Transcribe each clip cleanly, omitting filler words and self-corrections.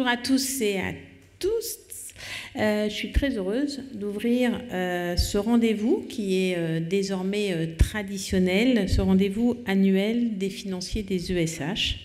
à tous et à tous. Je suis très heureuse d'ouvrir ce rendez-vous qui est désormais traditionnel, ce rendez-vous annuel des financiers des ESH.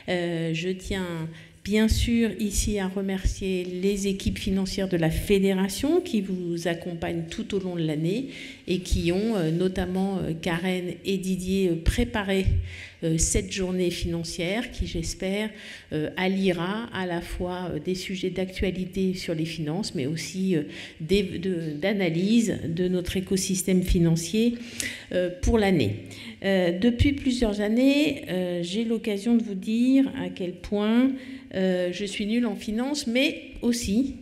Je tiens bien sûr ici à remercier les équipes financières de la Fédération qui vous accompagnent tout au long de l'année et qui ont notamment Karen et Didier préparé cette journée financière qui, j'espère, alliera à la fois des sujets d'actualité sur les finances, mais aussi d'analyse de notre écosystème financier pour l'année. Depuis plusieurs années, j'ai l'occasion de vous dire à quel point je suis nulle en finance, mais aussi,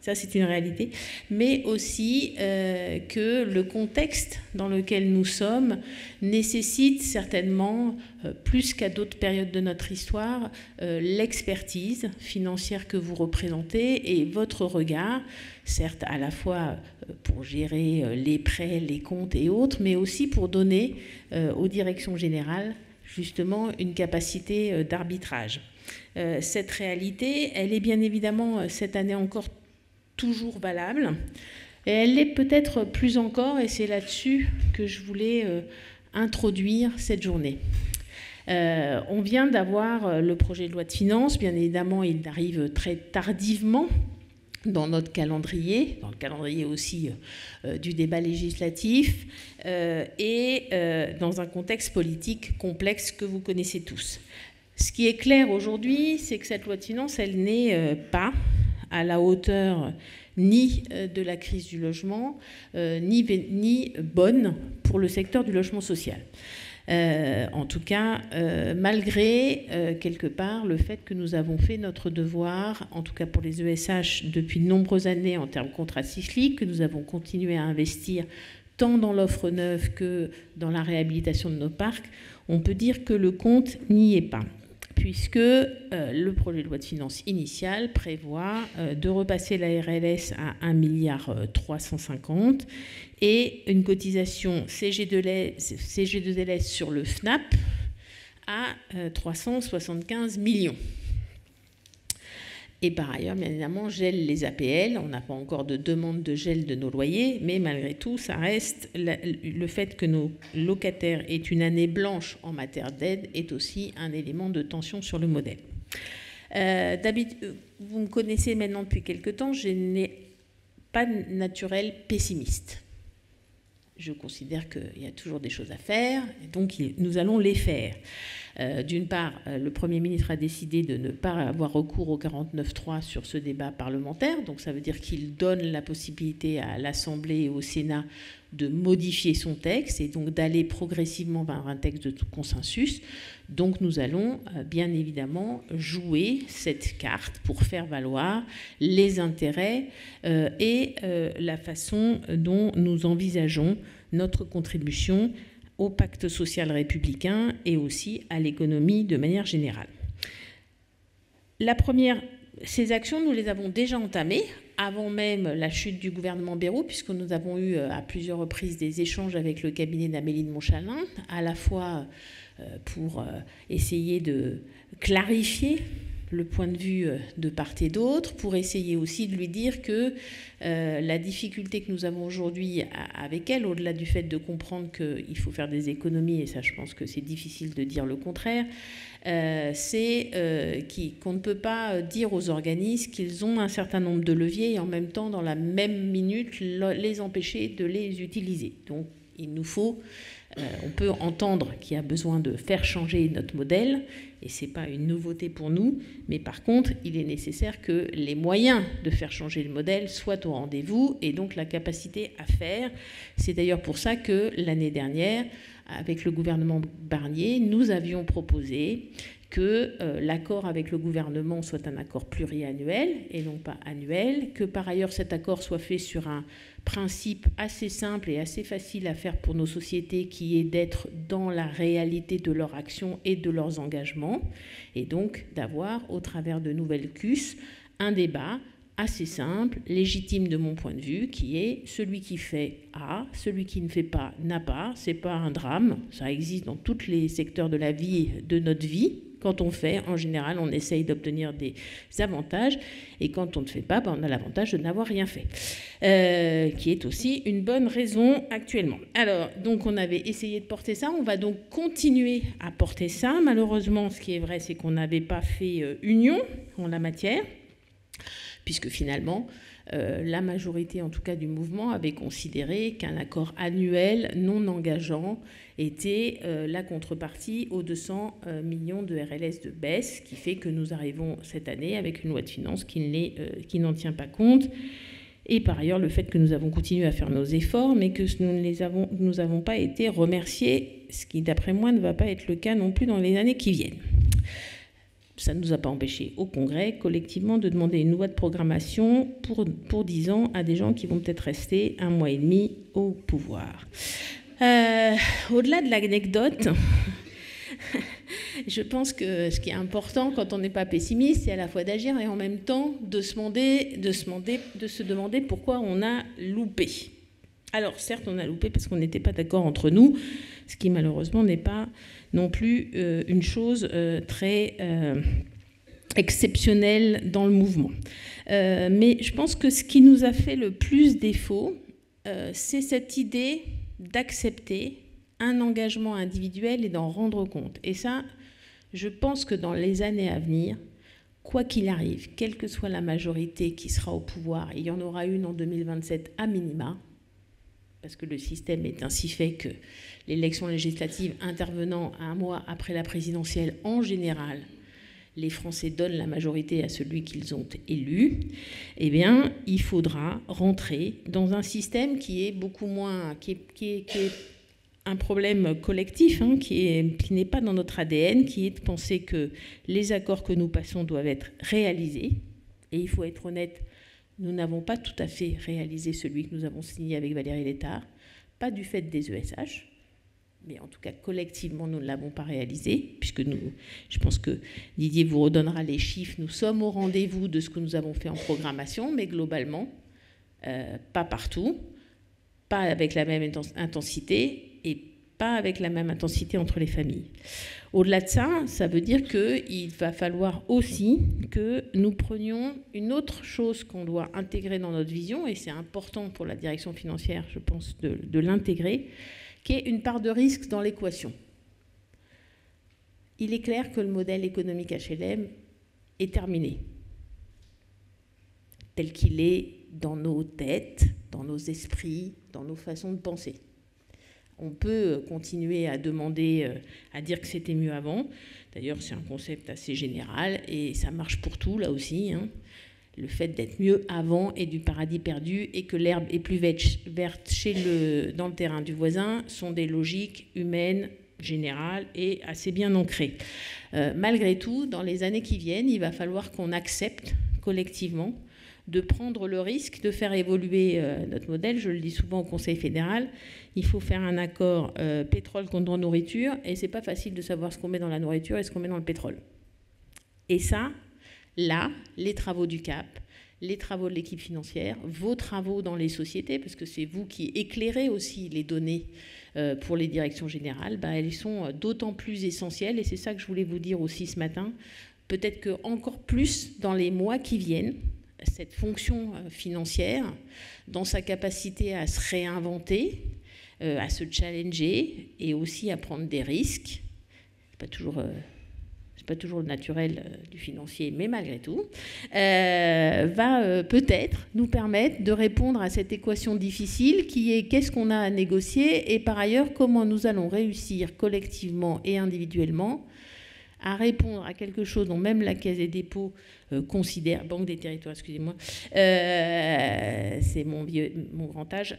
ça c'est une réalité, mais aussi que le contexte dans lequel nous sommes nécessite certainement, plus qu'à d'autres périodes de notre histoire, l'expertise financière que vous représentez et votre regard, certes à la fois pour gérer les prêts, les comptes et autres, mais aussi pour donner aux directions générales justement une capacité d'arbitrage. Cette réalité, elle est bien évidemment cette année encore toujours valable. Et elle l'est peut-être plus encore, et c'est là-dessus que je voulais introduire cette journée. On vient d'avoir le projet de loi de finances. Bien évidemment, il arrive très tardivement dans notre calendrier, dans le calendrier aussi du débat législatif, et dans un contexte politique complexe que vous connaissez tous. Ce qui est clair aujourd'hui, c'est que cette loi de finances, elle n'est pas à la hauteur ni de la crise du logement, ni bonne pour le secteur du logement social. En tout cas, malgré quelque part le fait que nous avons fait notre devoir, en tout cas pour les ESH depuis de nombreuses années en termes contracycliques, que nous avons continué à investir tant dans l'offre neuve que dans la réhabilitation de nos parcs, on peut dire que le compte n'y est pas, puisque le projet de loi de finances initial prévoit de repasser la RLS à 1,350 milliard et une cotisation CG2LS sur le FNAP à 375 millions. Et par ailleurs, bien évidemment, gèle les APL. On n'a pas encore de demande de gel de nos loyers, mais malgré tout, ça reste le fait que nos locataires aient une année blanche en matière d'aide est aussi un élément de tension sur le modèle. D'habitude, vous me connaissez maintenant depuis quelque temps, je n'ai pas de naturel pessimiste. Je considère qu'il y a toujours des choses à faire, et donc nous allons les faire. D'une part, le Premier ministre a décidé de ne pas avoir recours au 49.3 sur ce débat parlementaire, donc ça veut dire qu'il donne la possibilité à l'Assemblée et au Sénat de modifier son texte et donc d'aller progressivement vers un texte de consensus. Donc nous allons bien évidemment jouer cette carte pour faire valoir les intérêts et la façon dont nous envisageons notre contribution au pacte social républicain et aussi à l'économie de manière générale. La première, ces actions, nous les avons déjà entamées avant même la chute du gouvernement Bayrou, puisque nous avons eu à plusieurs reprises des échanges avec le cabinet d'Amélie de Montchalin, à la fois pour essayer de clarifier le point de vue de part et d'autre, pour essayer aussi de lui dire que la difficulté que nous avons aujourd'hui avec elle, au-delà du fait de comprendre qu'il faut faire des économies, et ça je pense que c'est difficile de dire le contraire, c'est qu'on ne peut pas dire aux organismes qu'ils ont un certain nombre de leviers et en même temps, dans la même minute, les empêcher de les utiliser. Donc il nous faut... on peut entendre qu'il y a besoin de faire changer notre modèle, et ce n'est pas une nouveauté pour nous, mais par contre, il est nécessaire que les moyens de faire changer le modèle soient au rendez-vous, et donc la capacité à faire. C'est d'ailleurs pour ça que l'année dernière, avec le gouvernement Barnier, nous avions proposé que l'accord avec le gouvernement soit un accord pluriannuel et non pas annuel, que par ailleurs cet accord soit fait sur un principe assez simple et assez facile à faire pour nos sociétés, qui est d'être dans la réalité de leur action et de leurs engagements, et donc d'avoir, au travers de nouvelles CUS, un débat assez simple, légitime de mon point de vue, qui est celui qui fait A, celui qui ne fait pas n'a pas, c'est pas un drame, ça existe dans tous les secteurs de la vie, de notre vie Quand on fait, en général, on essaye d'obtenir des avantages. Et quand on ne fait pas, on a l'avantage de n'avoir rien fait. Qui est aussi une bonne raison actuellement. Alors, donc on avait essayé de porter ça. On va donc continuer à porter ça. Malheureusement, ce qui est vrai, c'est qu'on n'avait pas fait union en la matière, puisque finalement, la majorité, en tout cas du mouvement, avait considéré qu'un accord annuel non engageant était la contrepartie aux 200 millions de RLS de baisse, qui fait que nous arrivons cette année avec une loi de finances qui n'en tient pas compte. Et par ailleurs, le fait que nous avons continué à faire nos efforts, mais que nous n'avons pas été remerciés, ce qui, d'après moi, ne va pas être le cas non plus dans les années qui viennent. Ça ne nous a pas empêché au Congrès, collectivement, de demander une loi de programmation pour 10 ans à des gens qui vont peut-être rester 1 mois et demi au pouvoir. Au-delà de l'anecdote, je pense que ce qui est important quand on n'est pas pessimiste, c'est à la fois d'agir et en même temps de se demander pourquoi on a loupé. Alors certes, on a loupé parce qu'on n'était pas d'accord entre nous, ce qui malheureusement n'est pas non plus une chose très exceptionnelle dans le mouvement. Mais je pense que ce qui nous a fait le plus défaut, c'est cette idée d'accepter un engagement individuel et d'en rendre compte. Et ça, je pense que dans les années à venir, quoi qu'il arrive, quelle que soit la majorité qui sera au pouvoir, il y en aura une en 2027 à minima, parce que le système est ainsi fait que l'élection législative intervenant 1 mois après la présidentielle, en général, les Français donnent la majorité à celui qu'ils ont élu, eh bien, il faudra rentrer dans un système qui est beaucoup moins... qui est un problème collectif, qui n'est pas dans notre ADN, qui est de penser que les accords que nous passons doivent être réalisés. Et il faut être honnête, nous n'avons pas tout à fait réalisé celui que nous avons signé avec Valérie Létard, pas du fait des ESH, mais en tout cas collectivement nous ne l'avons pas réalisé, puisque je pense que Didier vous redonnera les chiffres, nous sommes au rendez-vous de ce que nous avons fait en programmation, mais globalement, pas partout, pas avec la même intensité et pas avec la même intensité entre les familles. Au-delà de ça, ça veut dire qu'il va falloir aussi que nous prenions une autre chose qu'on doit intégrer dans notre vision, et c'est important pour la direction financière, je pense, de l'intégrer, qui est une part de risque dans l'équation. Il est clair que le modèle économique HLM est terminé, tel qu'il est dans nos têtes, dans nos esprits, dans nos façons de penser. On peut continuer à demander, à dire que c'était mieux avant. D'ailleurs, c'est un concept assez général et ça marche pour tout, là aussi. Le fait d'être mieux avant est du paradis perdu et que l'herbe est plus verte dans le terrain du voisin sont des logiques humaines, générales et assez bien ancrées. Malgré tout, dans les années qui viennent, il va falloir qu'on accepte collectivement de prendre le risque de faire évoluer notre modèle. Je le dis souvent au Conseil fédéral, il faut faire un accord pétrole contre nourriture, et c'est pas facile de savoir ce qu'on met dans la nourriture et ce qu'on met dans le pétrole. Et ça, là, les travaux du CAP, les travaux de l'équipe financière, vos travaux dans les sociétés, parce que c'est vous qui éclairez aussi les données pour les directions générales, elles sont d'autant plus essentielles, et c'est ça que je voulais vous dire aussi ce matin, peut-être qu'encore plus dans les mois qui viennent, cette fonction financière, dans sa capacité à se réinventer, à se challenger et aussi à prendre des risques. C'est pas toujours le naturel du financier, mais malgré tout, va peut-être nous permettre de répondre à cette équation difficile qui est qu'est-ce qu'on a à négocier et par ailleurs comment nous allons réussir collectivement et individuellement à répondre à quelque chose dont même la Caisse des dépôts considère, Banque des territoires, excusez-moi, c'est mon grand âge,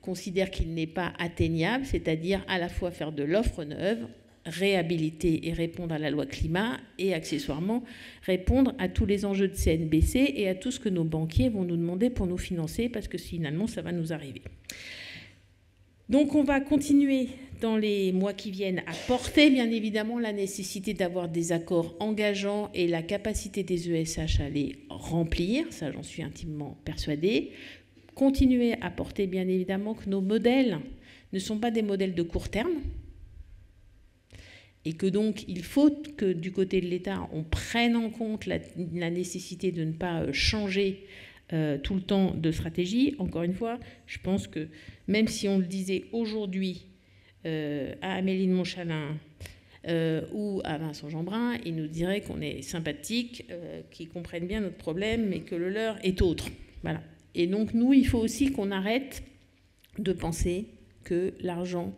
considère qu'il n'est pas atteignable, c'est-à-dire à la fois faire de l'offre neuve, réhabiliter et répondre à la loi climat et accessoirement répondre à tous les enjeux de CNBC et à tout ce que nos banquiers vont nous demander pour nous financer parce que finalement ça va nous arriver. Donc on va continuer dans les mois qui viennent à porter bien évidemment la nécessité d'avoir des accords engageants et la capacité des ESH à les remplir, ça j'en suis intimement persuadée. Continuer à porter bien évidemment que nos modèles ne sont pas des modèles de court terme et que donc il faut que du côté de l'État, on prenne en compte la nécessité de ne pas changer tout le temps de stratégie. Encore une fois, je pense que même si on le disait aujourd'hui à Amélie de Montchalin ou à Vincent Jeanbrun, ils nous diraient qu'on est sympathique, qu'ils comprennent bien notre problème, mais que le leur est autre. Voilà. Et donc nous, il faut aussi qu'on arrête de penser que l'argent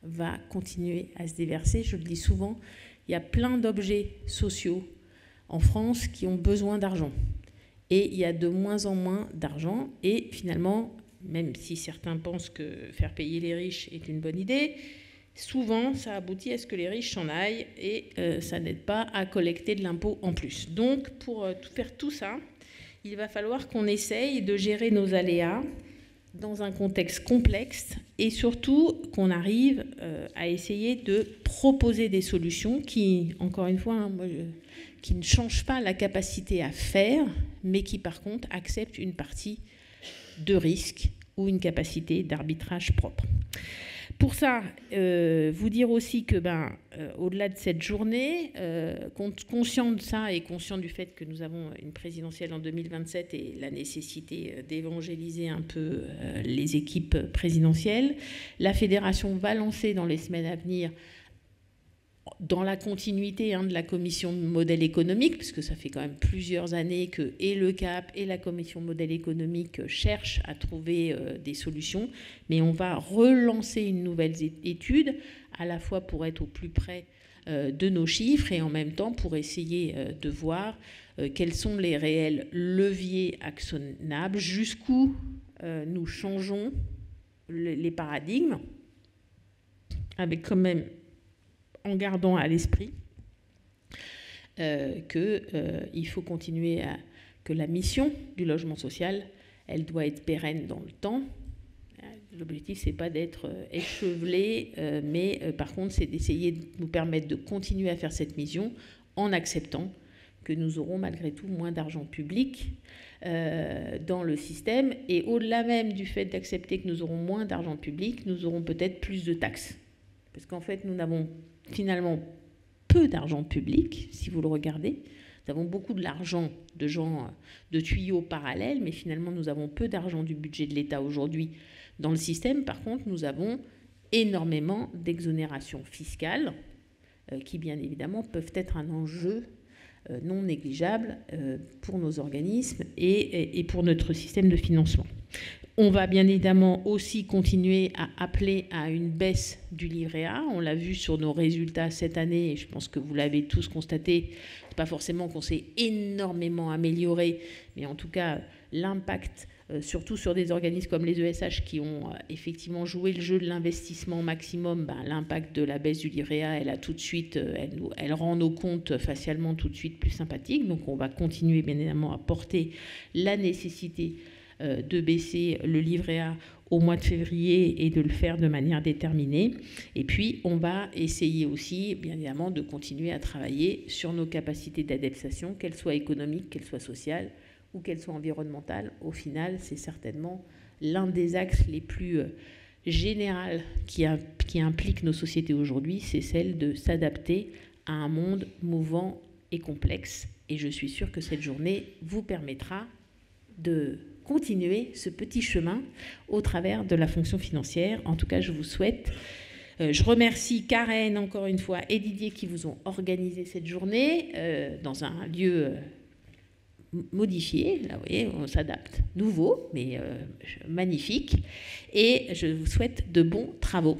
va continuer à se déverser. Je le dis souvent, il y a plein d'objets sociaux en France qui ont besoin d'argent. Et il y a de moins en moins d'argent. Et finalement, même si certains pensent que faire payer les riches est une bonne idée, souvent ça aboutit à ce que les riches s'en aillent et ça n'aide pas à collecter de l'impôt en plus. Donc pour faire tout ça, il va falloir qu'on essaye de gérer nos aléas dans un contexte complexe et surtout qu'on arrive à essayer de proposer des solutions qui, encore une fois, qui ne changent pas la capacité à faire, mais qui par contre acceptent une partie de risque ou une capacité d'arbitrage propre. Pour ça, vous dire aussi que, au-delà de cette journée, conscient de ça et conscient du fait que nous avons une présidentielle en 2027 et la nécessité d'évangéliser un peu les équipes présidentielles, la Fédération va lancer dans les semaines à venir, dans la continuité de la commission de modèle économique, puisque ça fait quand même plusieurs années que et le CAP et la commission de modèle économique cherchent à trouver des solutions, mais on va relancer une nouvelle étude, à la fois pour être au plus près de nos chiffres et en même temps pour essayer de voir quels sont les réels leviers actionnables, jusqu'où nous changeons les paradigmes, avec quand même en gardant à l'esprit qu'il faut continuer que la mission du logement social, elle doit être pérenne dans le temps. L'objectif, c'est pas d'être échevelé, mais par contre, c'est d'essayer de nous permettre de continuer à faire cette mission en acceptant que nous aurons malgré tout moins d'argent public dans le système. Et au-delà même du fait d'accepter que nous aurons moins d'argent public, nous aurons peut-être plus de taxes. Parce qu'en fait, nous n'avons finalement peu d'argent public, si vous le regardez. Nous avons beaucoup de l'argent de tuyaux parallèles, mais finalement, nous avons peu d'argent du budget de l'État aujourd'hui dans le système. Par contre, nous avons énormément d'exonérations fiscales qui, bien évidemment, peuvent être un enjeu non négligeable pour nos organismes et pour notre système de financement. On va bien évidemment aussi continuer à appeler à une baisse du livret A. On l'a vu sur nos résultats cette année, et je pense que vous l'avez tous constaté. C'est pas forcément qu'on s'est énormément amélioré, mais en tout cas, l'impact, surtout sur des organismes comme les ESH qui ont effectivement joué le jeu de l'investissement maximum, l'impact de la baisse du livret A, elle a tout de suite, elle rend nos comptes facialement tout de suite plus sympathiques. Donc on va continuer bien évidemment à porter la nécessité de baisser le livret A au mois de février et de le faire de manière déterminée. Et puis, on va essayer aussi, bien évidemment, de continuer à travailler sur nos capacités d'adaptation, qu'elles soient économiques, qu'elles soient sociales ou qu'elles soient environnementales. Au final, c'est certainement l'un des axes les plus généraux qui implique nos sociétés aujourd'hui, c'est celle de s'adapter à un monde mouvant et complexe. Et je suis sûre que cette journée vous permettra de continuer ce petit chemin au travers de la fonction financière. En tout cas, je vous souhaite. Je remercie Karen, encore une fois, et Didier qui vous ont organisé cette journée dans un lieu modifié. Là, vous voyez, on s'adapte. Nouveau, mais magnifique. Et je vous souhaite de bons travaux.